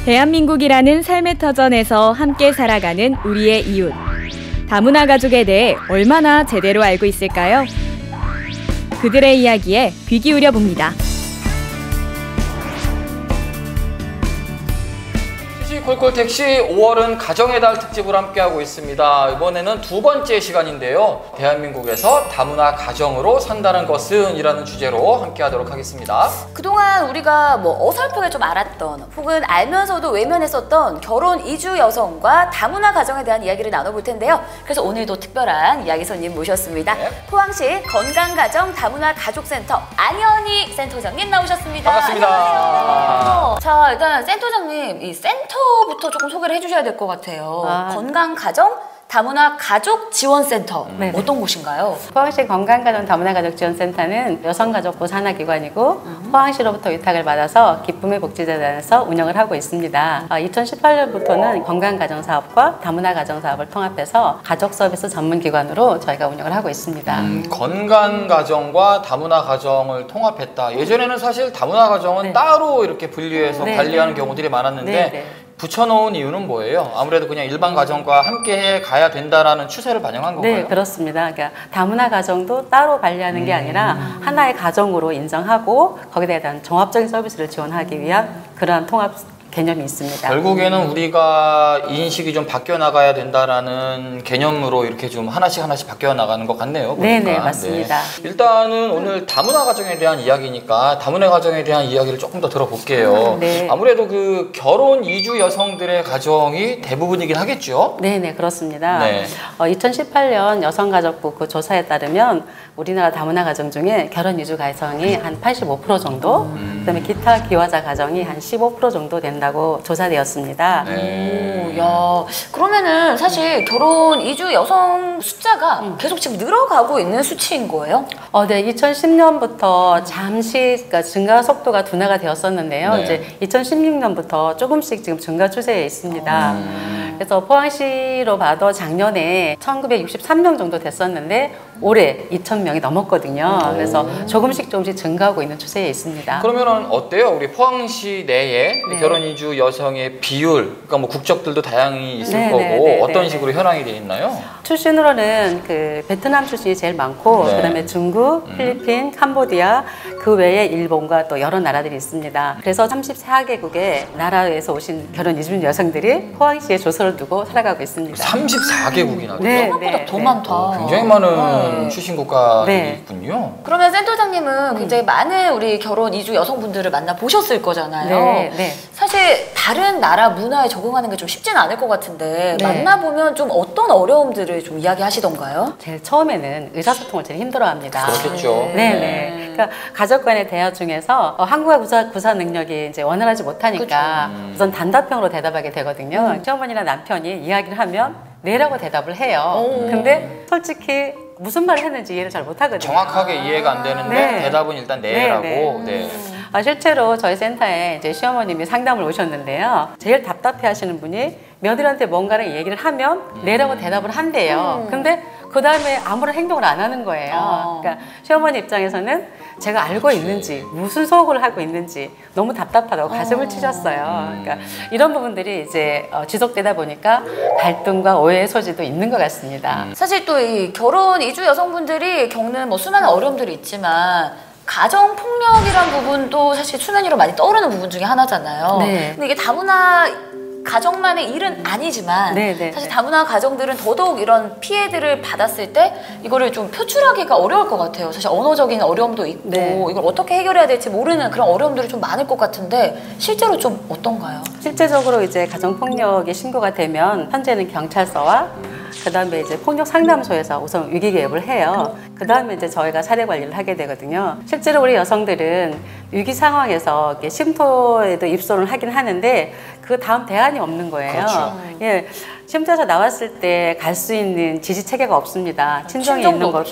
대한민국이라는 삶의 터전에서 함께 살아가는 우리의 이웃. 다문화 가족에 대해 얼마나 제대로 알고 있을까요? 그들의 이야기에 귀 기울여 봅니다. 콜콜택시 5월은 가정의 달 특집으로 함께하고 있습니다. 이번에는 두 번째 시간인데요. 대한민국에서 다문화 가정으로 산다는 것은 이라는 주제로 함께하도록 하겠습니다. 그동안 우리가 어설프게 좀 알았던 혹은 알면서도 외면했었던 결혼 이주 여성과 다문화 가정에 대한 이야기를 나눠볼 텐데요. 그래서 오늘도 특별한 이야기 손님 모셨습니다. 네. 포항시 건강가정 다문화 가족센터 안현희 센터장님 나오셨습니다. 반갑습니다. 안녕하세요. 자, 일단 센터장님, 이 센터부터 조금 소개를 해주셔야 될 것 같아요. 건강가정 다문화 가족 지원센터 어떤 곳인가요? 포항시 건강가정 다문화 가족 지원센터는 여성가족부 산하기관이고 포항시로부터 위탁을 받아서 기쁨의 복지재단에서 운영을 하고 있습니다. 2018년부터는 건강가정사업과 다문화 가정사업을 통합해서 가족 서비스 전문기관으로 저희가 운영을 하고 있습니다. 건강가정과 다문화 가정을 통합했다. 예전에는 사실 다문화 가정은 따로 이렇게 분리해서 관리하는 경우들이 많았는데 붙여놓은 이유는 뭐예요? 아무래도 그냥 일반 가정과 함께 가야 된다라는 추세를 반영한 건가요? 네, 그렇습니다. 그러니까 다문화 가정도 따로 관리하는 게 아니라 하나의 가정으로 인정하고 거기에 대한 종합적인 서비스를 지원하기 위한 그러한 통합 개념이 있습니다. 결국에는 우리가 인식이 좀 바뀌어 나가야 된다라는 개념으로 이렇게 좀 하나씩 바뀌어 나가는 것 같네요. 보니까. 네네, 맞습니다. 네. 일단은 오늘 다문화 가정에 대한 이야기니까 다문화 가정에 대한 이야기를 조금 더 들어볼게요. 네. 아무래도 그 결혼 이주 여성들의 가정이 대부분이긴 하겠죠? 네네, 그렇습니다. 네. 2018년 여성가족부 그 조사에 따르면 우리나라 다문화 가정 중에 결혼 이주 가정이 한 85% 정도, 그다음에 기타 기화자 가정이 한 15% 정도 된다고 조사되었습니다. 야, 그러면은 사실 결혼 이주 여성 숫자가 계속 지금 늘어가고 있는 수치인 거예요? 네, 2010년부터 잠시 그러니까 증가 속도가 둔화가 되었었는데요. 이제 2016년부터 조금씩 지금 증가 추세에 있습니다. 그래서 포항시로 봐도 작년에 1963명 정도 됐었는데 올해 2,000명이 넘었거든요. 그래서 조금씩 증가하고 있는 추세에 있습니다. 그러면은 어때요? 우리 포항시 내에 결혼 이주 여성의 비율, 그러니까 뭐 국적들도 다양히 있을 거고 어떤 식으로 현황이 돼 있나요? 출신으로는 그 베트남 출신이 제일 많고 그다음에 중국, 필리핀, 캄보디아 그 외에 일본과 또 여러 나라들이 있습니다. 그래서 34개국의 나라에서 오신 결혼 이주 여성들이 포항시에 조서를 두고 살아가고 있습니다. 34개국이나 생각보다 더 많다. 굉장히 많은 출신 국가들이 있군요. 그러면 센터장님은 굉장히 많은 우리 결혼 이주 여성분들을 만나 보셨을 거잖아요. 사실 다른 나라 문화에 적응하는 게 좀 쉽지는 않을 것 같은데 만나보면 좀 어떤 어려움들을 좀 이야기하시던가요? 제일 처음에는 의사소통을 제일 힘들어합니다. 그렇겠죠. 그러니까 가족 간의 대화 중에서 한국어 구사 능력이 이제 원활하지 못하니까 우선 단답형으로 대답하게 되거든요. 시어머니나 남편이 이야기를 하면 네라고 대답을 해요. 근데 솔직히 무슨 말을 했는지 이해를 잘 못하거든요. 정확하게 이해가 안 되는데 대답은 일단 네라고. 실제로 저희 센터에 이제 시어머님이 상담을 오셨는데요. 제일 답답해 하시는 분이 며느리한테 뭔가를 얘기를 하면 네라고 대답을 한대요. 근데 그 다음에 아무런 행동을 안 하는 거예요. 그러니까 시어머니 입장에서는 제가 알고 있는지 무슨 속을 하고 있는지 너무 답답하다고 가슴을 치셨어요. 그러니까 이런 부분들이 이제 지속되다 보니까 갈등과 오해의 소지도 있는 것 같습니다. 사실 또 이 결혼 이주 여성분들이 겪는 수많은 어려움들이 있지만 가정 폭력이란 부분도 사실 수면 위로 많이 떠오르는 부분 중에 하나잖아요. 근데 이게 다문화 가정만의 일은 아니지만 사실 다문화 가정들은 더더욱 이런 피해들을 받았을 때 이거를 좀 표출하기가 어려울 것 같아요. 사실 언어적인 어려움도 있고 이걸 어떻게 해결해야 될지 모르는 그런 어려움들이 좀 많을 것 같은데 실제로 좀 어떤가요? 실제적으로 이제 가정폭력이 신고가 되면 현재는 경찰서와 그 다음에 이제 폭력 상담소에서 우선 위기 개입을 해요. 그 다음에 이제 저희가 사례 관리를 하게 되거든요. 실제로 우리 여성들은 위기 상황에서 이렇게 쉼터에도 입소를 하긴 하는데 그 다음 대안이 없는 거예요. 쉼터에서 나왔을 때 갈 수 있는 지지 체계가 없습니다. 친정에 있는 것도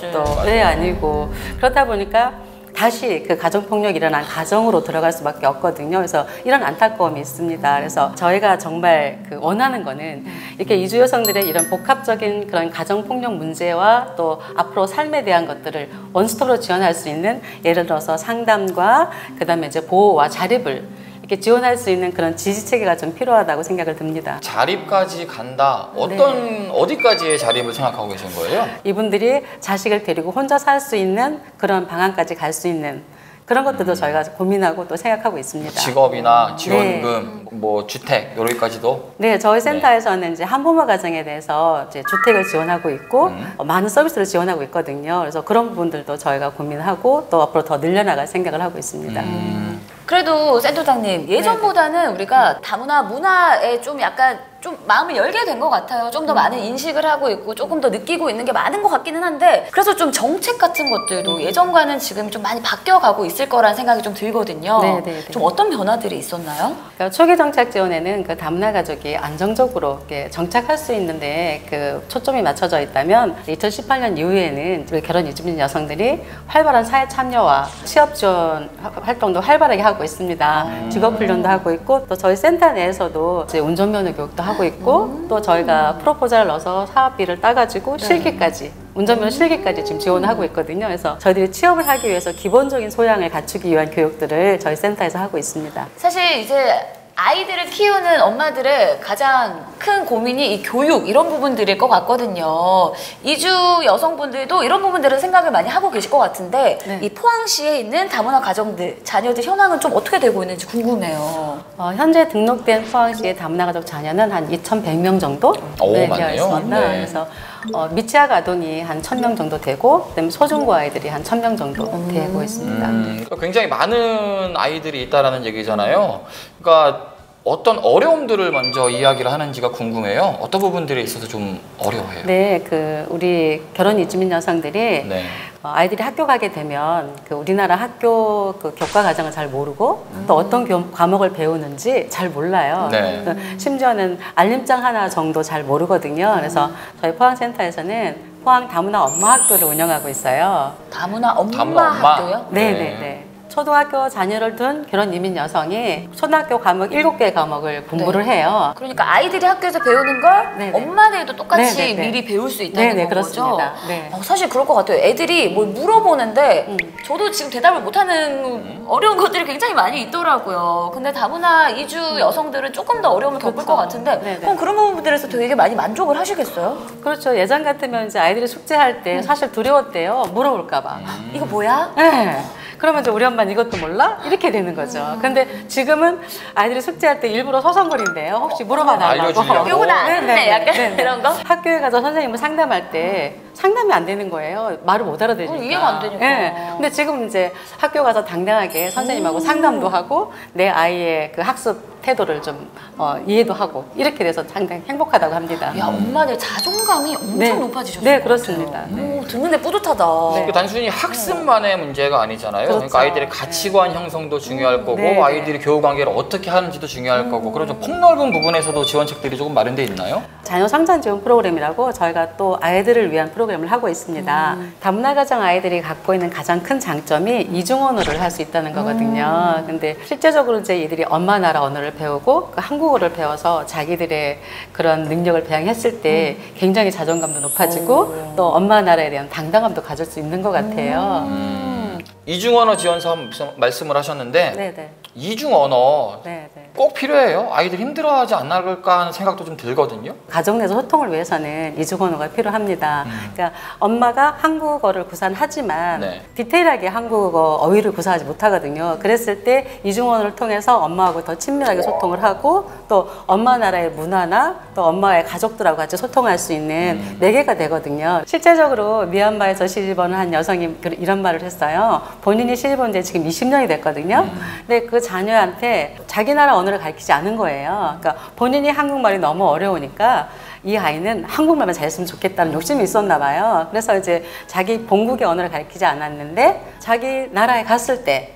아니고 그렇다 보니까 다시 그 가정폭력이 일어난 가정으로 들어갈 수밖에 없거든요. 그래서 이런 안타까움이 있습니다. 그래서 저희가 정말 그 원하는 거는 이렇게 이주 여성들의 이런 복합적인 그런 가정폭력 문제와 또 앞으로 삶에 대한 것들을 원스톱으로 지원할 수 있는, 예를 들어서 상담과 그다음에 이제 보호와 자립을 이렇게 지원할 수 있는 그런 지지 체계가 좀 필요하다고 생각을 듭니다. 자립까지 간다. 어디까지의 자립을 생각하고 계신 거예요? 이분들이 자식을 데리고 혼자 살 수 있는 그런 방안까지 갈 수 있는 그런 것들도 저희가 고민하고 또 생각하고 있습니다. 직업이나 지원금, 뭐 주택 여기까지도. 네, 저희 센터에서는 이제 한부모 가정에 대해서 이제 주택을 지원하고 있고 많은 서비스를 지원하고 있거든요. 그래서 그런 부분들도 저희가 고민하고 또 앞으로 더 늘려나갈 생각을 하고 있습니다. 그래도 센터장님, 예전보다는 우리가 다문화 문화에 좀 약간 좀 마음을 열게 된 것 같아요. 좀 더 많은 인식을 하고 있고 조금 더 느끼고 있는 게 많은 것 같기는 한데, 그래서 좀 정책 같은 것들도 예전과는 지금 좀 많이 바뀌어가고 있을 거라는 생각이 좀 들거든요. 좀 어떤 변화들이 있었나요? 그러니까 초기 정착 지원에는 그 다문화 가족이 안정적으로 이렇게 정착할 수 있는데 그 초점이 맞춰져 있다면, 2018년 이후에는 우리 결혼 이주민 여성들이 활발한 사회 참여와 취업 지원 활동도 활발하게 하고 있습니다. 직업 훈련도 하고 있고, 또 저희 센터 내에서도 이제 운전면허 교육도 하고 있고, 또 저희가 프로포즈를 넣어서 사업비를 따가지고 실기까지, 운전면허 실기까지 지금 지원하고 있거든요. 그래서 저희들이 취업을 하기 위해서 기본적인 소양을 갖추기 위한 교육들을 저희 센터에서 하고 있습니다. 사실 이제 아이들을 키우는 엄마들의 가장 큰 고민이 이 교육, 이런 부분들일 것 같거든요. 이주 여성분들도 이런 부분들은 생각을 많이 하고 계실 것 같은데, 이 포항시에 있는 다문화 가정들, 자녀들 현황은 좀 어떻게 되고 있는지 궁금해요. 현재 등록된 포항시의 다문화 가족 자녀는 한 2,100명 정도 되어 있습니다. 그래서 미취학 아동이 한 1,000명 정도 되고, 그다음에 소중고 아이들이 한 1,000명 정도 되고 있습니다. 굉장히 많은 아이들이 있다라는 얘기잖아요. 그러니까 어떤 어려움들을 먼저 이야기를 하는지가 궁금해요. 어떤 부분들에 있어서 좀 어려워해요? 네, 그 우리 결혼 이주민 여성들이 아이들이 학교 가게 되면 그 우리나라 학교 그 교과 과정을 잘 모르고 또 어떤 과목을 배우는지 잘 몰라요. 심지어는 알림장 하나 정도 잘 모르거든요. 그래서 저희 포항센터에서는 포항 다문화 엄마 학교를 운영하고 있어요. 다문화 엄마 학교요? 네네네. 초등학교 자녀를 둔 결혼 이민 여성이 초등학교 과목 7개의 과목을 공부를 해요. 그러니까 아이들이 학교에서 배우는 걸 엄마들도 똑같이 미리 배울 수 있다는 거죠? 그렇습니다. 사실 그럴 것 같아요. 애들이 뭘 물어보는데 저도 지금 대답을 못하는 어려운 것들이 굉장히 많이 있더라고요. 근데 다문화 이주 여성들은 조금 더 어려움을 겪을 것 같은데, 그럼 그런 부분들에서 되게 많이 만족을 하시겠어요? 그렇죠. 예전 같으면 이제 아이들이 숙제할 때 사실 두려웠대요. 물어볼까 봐. 이거 뭐야? 그러면 이제 우리 엄마는 이것도 몰라? 이렇게 되는 거죠. 근데 지금은 아이들이 숙제할 때 일부러 서성거린대요. 혹시 물어봐 달라고. 요거 나 아는데 약간 이런 거? 학교에 가서 선생님을 상담할 때 상담이 안 되는 거예요. 말을 못 알아들으니까. 이해가 안 되니까. 근데 지금 이제 학교 가서 당당하게 선생님하고 상담도 하고 내 아이의 그 학습 태도를 좀 이해도 하고 이렇게 돼서 상당히 행복하다고 합니다. 야, 엄마들 자존감이 엄청 높아지셨어요. 네, 그렇습니다. 듣는데 뿌듯하다. 단순히 학습만의 문제가 아니잖아요. 그러니까 아이들의 가치관 형성도 중요할 거고, 아이들이 교우 관계를 어떻게 하는지도 중요할 거고, 그런 좀 폭넓은 부분에서도 지원책들이 조금 마련돼 있나요? 자녀 성장 지원 프로그램이라고 저희가 또 아이들을 위한 프로그램을 하고 있습니다. 다문화 가정 아이들이 갖고 있는 가장 큰 장점이 이중 언어를 할 수 있다는 거거든요. 근데 실제적으로 이제 이들이 엄마 나라 언어를 배우고 그 한국어를 배워서 자기들의 그런 능력을 배양했을 때 굉장히 자존감도 높아지고 또 엄마 나라에 대한 당당함도 가질 수 있는 것 같아요. 이중언어 지원 사업 말씀을 하셨는데 이중언어 꼭 필요해요? 아이들 힘들어하지 않을까 하는 생각도 좀 들거든요. 가정 내에서 소통을 위해서는 이중언어가 필요합니다. 그러니까 엄마가 한국어를 구사하지만 디테일하게 한국어 어휘를 구사하지 못하거든요. 그랬을 때 이중언어를 통해서 엄마하고 더 친밀하게 소통을 하고 또 엄마 나라의 문화나 또 엄마의 가족들하고 같이 소통할 수 있는 매개가 되거든요. 실제적으로 미얀마에서 시집온 한 여성이 이런 말을 했어요. 본인이 시집온 지 지금 20년이 됐거든요. 근데 그 자녀한테 자기 나라 언어를 가르치지 않은 거예요. 그러니까 본인이 한국말이 너무 어려우니까 이 아이는 한국말만 잘했으면 좋겠다는 욕심이 있었나 봐요. 그래서 이제 자기 본국의 언어를 가르치지 않았는데 자기 나라에 갔을 때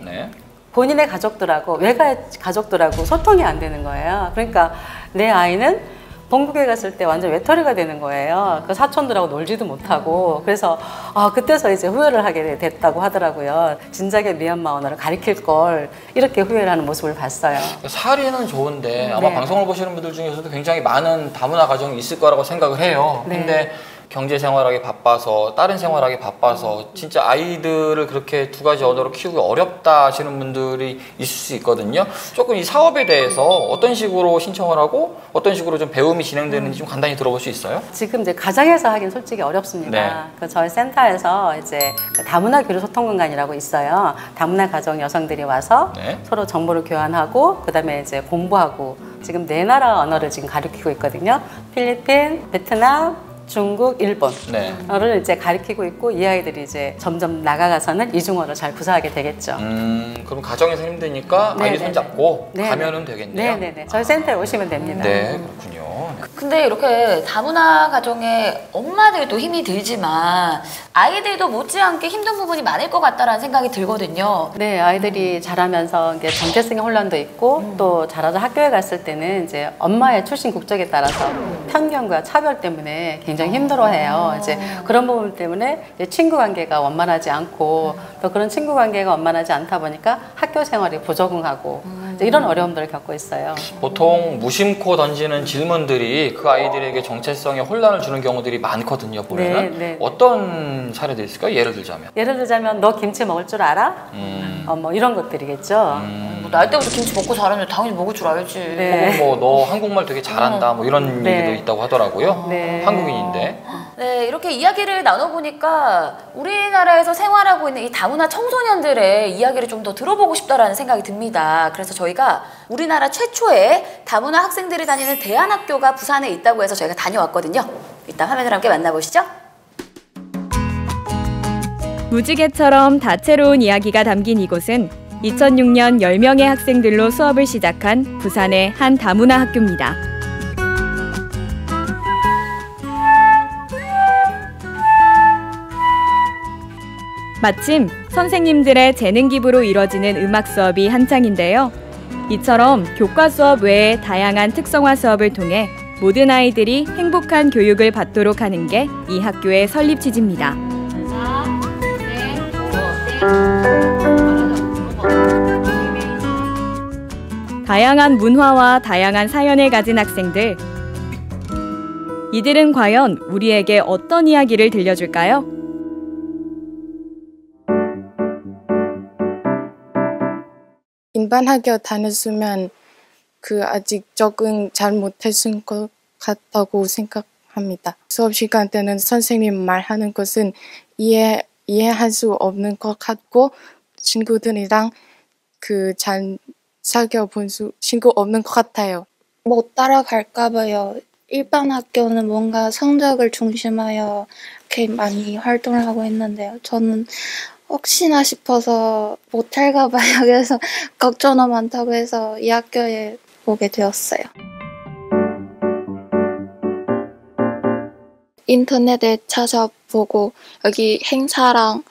본인의 가족들하고 외가의 가족들하고 소통이 안 되는 거예요. 그러니까 내 아이는 동국에 갔을 때 완전 외톨이가 되는 거예요. 그 사촌들하고 놀지도 못하고. 그래서 그때서 이제 후회를 하게 됐다고 하더라고요. 진작에 미얀마 언어를 가르칠 걸 이렇게 후회를 하는 모습을 봤어요. 사리는 좋은데 아마 방송을 보시는 분들 중에서도 굉장히 많은 다문화 가정이 있을 거라고 생각을 해요. 근데 경제 생활하기 바빠서 다른 생활하기 바빠서 진짜 아이들을 그렇게 두 가지 언어로 키우기 어렵다 하시는 분들이 있을 수 있거든요. 조금 이 사업에 대해서 어떤 식으로 신청을 하고 어떤 식으로 좀 배움이 진행되는지 좀 간단히 들어볼 수 있어요? 지금 이제 가정에서 하긴 솔직히 어렵습니다. 저희 센터에서 이제 다문화 교류 소통 공간이라고 있어요. 다문화 가정 여성들이 와서 서로 정보를 교환하고 그다음에 이제 공부하고 지금 4나라 언어를 지금 가르치고 있거든요. 필리핀, 베트남, 중국, 일본을 이제 가르치고 있고 이 아이들이 이제 점점 나가가서는 이중어를 잘 구사하게 되겠죠. 그럼 가정에서 힘드니까 아이 손잡고 가면은 되겠네요. 네네네. 저희 센터에 오시면 됩니다. 네, 그렇군요. 근데 이렇게 다문화 가정에 엄마들도 힘이 들지만 아이들도 못지않게 힘든 부분이 많을 것 같다라는 생각이 들거든요. 네, 아이들이 자라면서 이게 정체성의 혼란도 있고 또 자라서 학교에 갔을 때는 이제 엄마의 출신 국적에 따라서 편견과 차별 때문에 굉장히 힘들어해요. 이제 그런 부분 때문에 이제 친구 관계가 원만하지 않고 또 그런 친구 관계가 원만하지 않다 보니까 학교 생활이 부적응하고 이런 어려움들을 겪고 있어요. 보통 무심코 던지는 질문들이 그 아이들에게 정체성에 혼란을 주는 경우들이 많거든요. 보면은 어떤 사례도 있을까요? 예를 들자면 너 김치 먹을 줄 알아? 뭐 이런 것들이겠죠. 뭐 날 때부터 김치 먹고 자라면 당연히 먹을 줄 알지. 뭐 너 한국말 되게 잘한다. 뭐 이런 얘기도 있다고 하더라고요. 한국인인데. 네, 이렇게 이야기를 나눠보니까 우리나라에서 생활하고 있는 이 다문화 청소년들의 이야기를 좀 더 들어보고 싶다라는 생각이 듭니다. 그래서 저희가 우리나라 최초의 다문화 학생들이 다니는 대안학교가 부산에 있다고 해서 저희가 다녀왔거든요. 이따 화면을 함께 만나보시죠. 무지개처럼 다채로운 이야기가 담긴 이곳은 2006년 10명의 학생들로 수업을 시작한 부산의 한 다문화 학교입니다. 마침 선생님들의 재능 기부로 이뤄지는 음악 수업이 한창인데요. 이처럼 교과 수업 외에 다양한 특성화 수업을 통해 모든 아이들이 행복한 교육을 받도록 하는 게 이 학교의 설립 취지입니다. 다양한 문화와 다양한 사연을 가진 학생들. 이들은 과연 우리에게 어떤 이야기를 들려줄까요? 일반 학교 다녔으면 아직 적응 잘 못했을 것 같다고 생각합니다. 수업 시간 때는 선생님 말하는 것은 이해할 수 없는 것 같고 친구들이랑 잘 사귀어 본 친구 없는 것 같아요. 못 따라갈까 봐요. 일반 학교는 뭔가 성적을 중심하여 이렇게 많이 활동을 하고 있는데요. 저는 혹시나 싶어서 못할까 봐요. 그래서 걱정 너무 많다고 해서 이 학교에 오게 되었어요. 인터넷에 찾아보고 여기 행사랑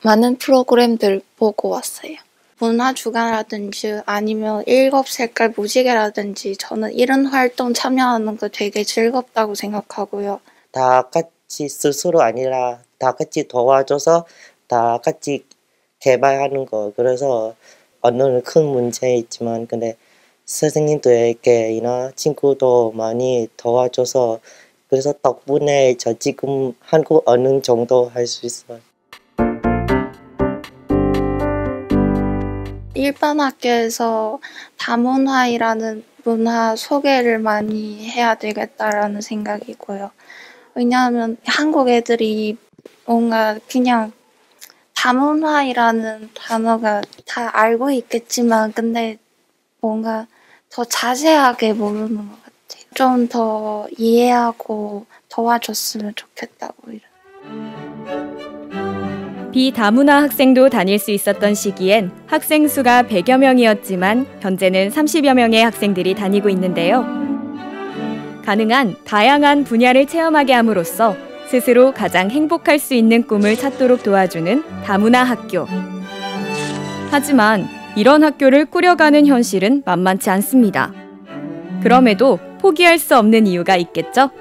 많은 프로그램들 보고 왔어요. 문화주간이라든지 아니면 7색깔 무지개라든지 저는 이런 활동 참여하는 거 되게 즐겁다고 생각하고요. 다 같이 스스로 아니라 다 같이 도와줘서 다 같이 개발하는 거. 그래서 언어는 큰 문제 있지만 근데 선생님들에게나 친구도 많이 도와줘서 그래서 덕분에 저 지금 한국 어느 정도 할 수 있어요. 일반 학교에서 다문화이라는 문화 소개를 많이 해야 되겠다라는 생각이고요. 왜냐하면 한국 애들이 뭔가 그냥 다문화이라는 단어가 다 알고 있겠지만 근데 뭔가 더 자세하게 모르는 것 같아요. 좀 더 이해하고 도와줬으면 좋겠다고 비다문화 학생도 다닐 수 있었던 시기엔 학생 수가 100여 명이었지만 현재는 30여 명의 학생들이 다니고 있는데요. 가능한 다양한 분야를 체험하게 함으로써 스스로 가장 행복할 수 있는 꿈을 찾도록 도와주는 다문화 학교. 하지만 이런 학교를 꾸려가는 현실은 만만치 않습니다. 그럼에도 포기할 수 없는 이유가 있겠죠?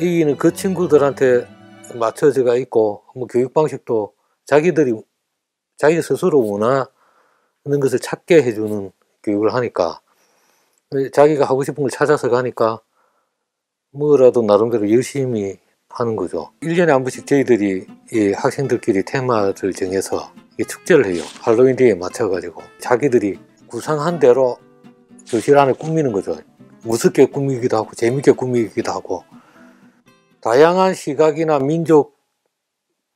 여기는 그 친구들한테 맞춰져가 있고 뭐 교육 방식도 자기 스스로 원하는 것을 찾게 해주는 교육을 하니까 자기가 하고 싶은 걸 찾아서 가니까 뭐라도 나름대로 열심히 하는 거죠. 1년에 한 번씩 저희들이 이 학생들끼리 테마를 정해서 축제를 해요. 할로윈 데이에 맞춰가지고 자기들이 구상한 대로 교실 안에 꾸미는 거죠. 무섭게 꾸미기도 하고 재밌게 꾸미기도 하고 다양한 시각이나 민족,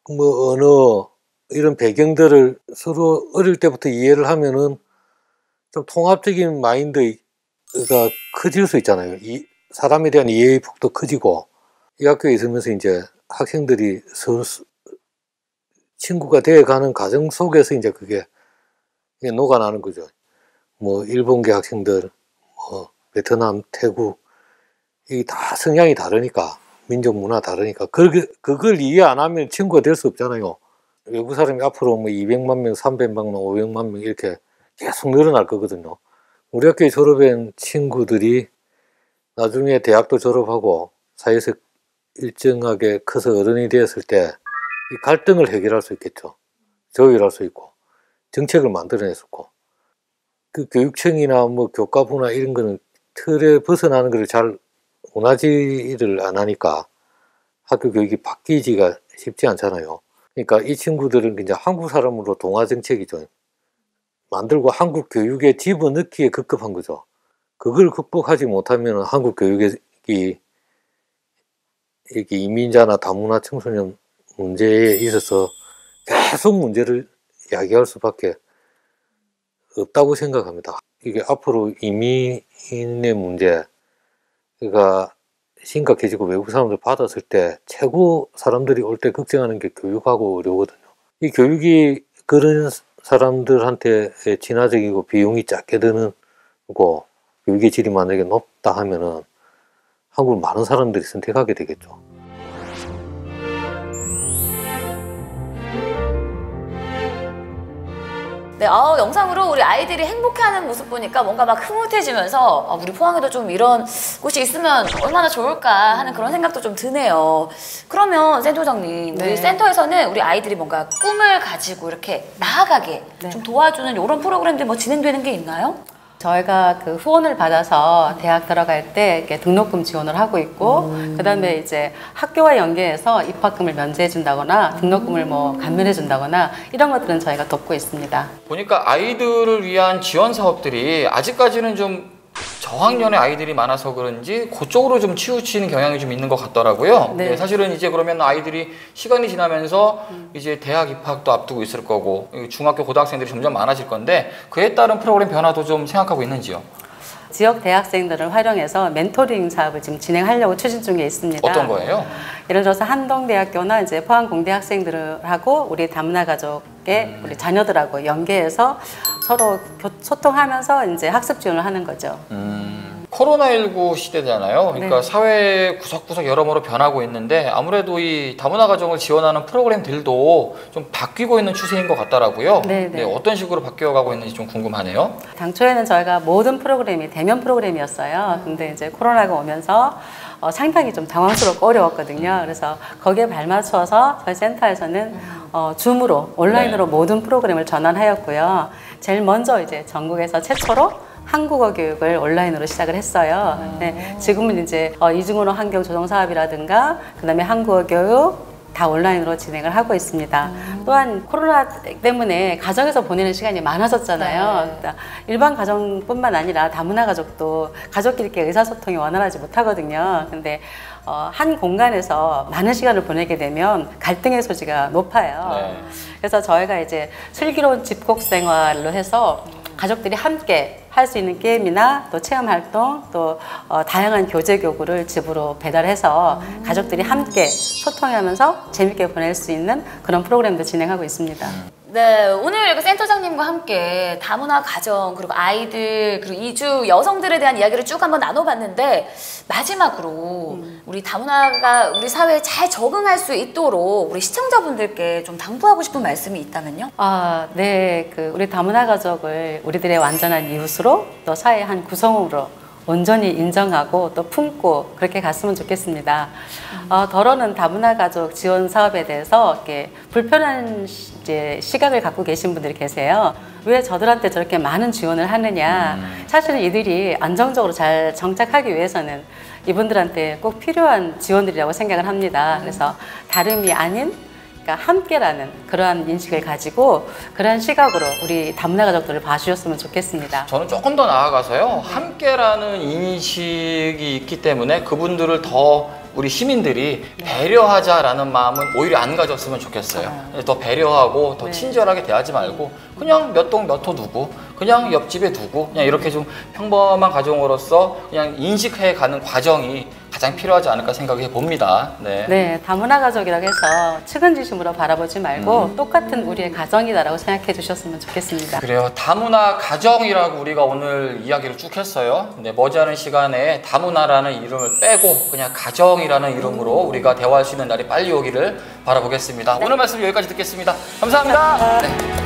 언어 이런 배경들을 서로 어릴 때부터 이해를 하면은 좀 통합적인 마인드가 커질 수 있잖아요. 사람에 대한 이해의 폭도 커지고 이 학교에 있으면서 이제 학생들이 서로 친구가 되어가는 과정 속에서 이제 그게 녹아나는 거죠. 뭐 일본계 학생들, 뭐 베트남, 태국 이게 다 성향이 다르니까 민족 문화 다르니까 그걸 이해 안 하면 친구가 될 수 없잖아요. 외국 사람이 앞으로 뭐 200만 명, 300만 명, 500만 명 이렇게 계속 늘어날 거거든요. 우리 학교에 졸업한 친구들이 나중에 대학도 졸업하고 사회에서 일정하게 커서 어른이 되었을 때 이 갈등을 해결할 수 있겠죠. 조율할 수 있고 정책을 만들어냈었고 그 교육청이나 뭐 교과부나 이런 거는 틀에 벗어나는 걸 잘 원하지를 안 하니까 학교 교육이 바뀌지가 쉽지 않잖아요. 그러니까 이 친구들은 이제 한국 사람으로 동화 정책이죠. 만들고 한국 교육에 집어넣기에 급급한 거죠. 그걸 극복하지 못하면 한국 교육이 이렇게 이민자나 다문화 청소년 문제에 있어서 계속 문제를 야기할 수밖에 없다고 생각합니다. 이게 앞으로 이민의 문제가 심각해지고 외국 사람들 받았을 때 최고 사람들이 올 때 걱정하는 게 교육하고 의료거든요. 이 교육이 그런 사람들한테 진화적이고 비용이 작게 드는 거고 교육의 질이 만약에 높다 하면은 한국을 많은 사람들이 선택하게 되겠죠. 네, 영상으로 우리 아이들이 행복해하는 모습 보니까 뭔가 막 흐뭇해지면서 우리 포항에도 좀 이런 곳이 있으면 얼마나 좋을까 하는 그런 생각도 좀 드네요. 그러면 센터장님, 우리 센터에서는 우리 아이들이 뭔가 꿈을 가지고 이렇게 나아가게 좀 도와주는 이런 프로그램들 뭐 진행되는 게 있나요? 저희가 그 후원을 받아서 대학 들어갈 때 이렇게 등록금 지원을 하고 있고, 그다음에 이제 학교와 연계해서 입학금을 면제해 준다거나 등록금을 뭐 감면해 준다거나 이런 것들은 저희가 돕고 있습니다. 보니까 아이들을 위한 지원 사업들이 아직까지는 좀 저학년의 아이들이 많아서 그런지 그쪽으로 좀 치우치는 경향이 좀 있는 것 같더라고요. 네. 사실은 이제 그러면 아이들이 시간이 지나면서 이제 대학 입학도 앞두고 있을 거고 중학교 고등학생들이 점점 많아질 건데 그에 따른 프로그램 변화도 좀 생각하고 있는지요? 지역 대학생들을 활용해서 멘토링 사업을 지금 진행하려고 추진 중에 있습니다. 어떤 거예요? 예를 들어서 한동대학교나 이제 포항공대 학생들하고 우리 다문화 가족의 우리 자녀들하고 연계해서 서로 소통하면서 이제 학습 지원을 하는 거죠. 코로나19 시대잖아요. 그러니까 네. 사회 구석구석 여러모로 변하고 있는데 아무래도 이 다문화 가정을 지원하는 프로그램들도 좀 바뀌고 있는 추세인 것 같더라고요. 네, 어떤 식으로 바뀌어가고 있는지 좀 궁금하네요. 당초에는 저희가 모든 프로그램이 대면 프로그램이었어요. 근데 이제 코로나가 오면서 상당히 좀 당황스럽고 어려웠거든요. 그래서 거기에 발맞춰서 저희 센터에서는 줌으로 온라인으로 모든 프로그램을 전환하였고요. 제일 먼저 이제 전국에서 최초로 한국어 교육을 온라인으로 시작을 했어요. 네, 지금은 이제 이중언어 환경 조성 사업이라든가 그다음에 한국어 교육 다 온라인으로 진행을 하고 있습니다. 또한 코로나 때문에 가정에서 보내는 시간이 많아졌잖아요. 그러니까 일반 가정뿐만 아니라 다문화 가족도 가족끼리 의사소통이 원활하지 못하거든요. 근데 한 공간에서 많은 시간을 보내게 되면 갈등의 소지가 높아요. 그래서 저희가 이제 슬기로운 집콕 생활로 해서 가족들이 함께 할 수 있는 게임이나 또 체험 활동 또 다양한 교재 교구를 집으로 배달해서 가족들이 함께 소통하면서 재밌게 보낼 수 있는 그런 프로그램도 진행하고 있습니다. 네, 오늘 센터장님과 함께 다문화 가정 그리고 아이들 그리고 이주 여성들에 대한 이야기를 쭉 한번 나눠봤는데 마지막으로 우리 다문화가 우리 사회에 잘 적응할 수 있도록 우리 시청자분들께 좀 당부하고 싶은 말씀이 있다면요? 네, 우리 다문화 가족을 우리들의 완전한 이웃으로 또 사회의 한 구성으로 온전히 인정하고 또 품고 그렇게 갔으면 좋겠습니다. 더러는 다문화 가족 지원 사업에 대해서 이렇게 불편한 시각을 갖고 계신 분들이 계세요. 왜 저들한테 저렇게 많은 지원을 하느냐. 사실은 이들이 안정적으로 잘 정착하기 위해서는 이분들한테 꼭 필요한 지원들이라고 생각을 합니다. 그래서 다름이 아닌 그러니까 함께라는 그러한 인식을 가지고 그런 시각으로 우리 다문화 가족들을 봐주셨으면 좋겠습니다. 저는 조금 더 나아가서요. 함께라는 인식이 있기 때문에 그분들을 더 우리 시민들이 배려하자라는 마음은 오히려 안 가졌으면 좋겠어요. 더 배려하고 더 친절하게 대하지 말고 그냥 몇 동 몇 호 두고 그냥 옆집에 두고 그냥 이렇게 좀 평범한 가정으로서 그냥 인식해 가는 과정이 가장 필요하지 않을까 생각해 봅니다. 네, 다문화 가족이라고 해서 측은지심으로 바라보지 말고 똑같은 우리의 가정이다라고 생각해 주셨으면 좋겠습니다. 그래요. 다문화 가정이라고 우리가 오늘 이야기를 쭉 했어요. 네, 머지않은 시간에 다문화라는 이름을 빼고 그냥 가정이라는 이름으로 우리가 대화할 수 있는 날이 빨리 오기를 바라보겠습니다. 오늘 말씀 여기까지 듣겠습니다. 감사합니다. 네.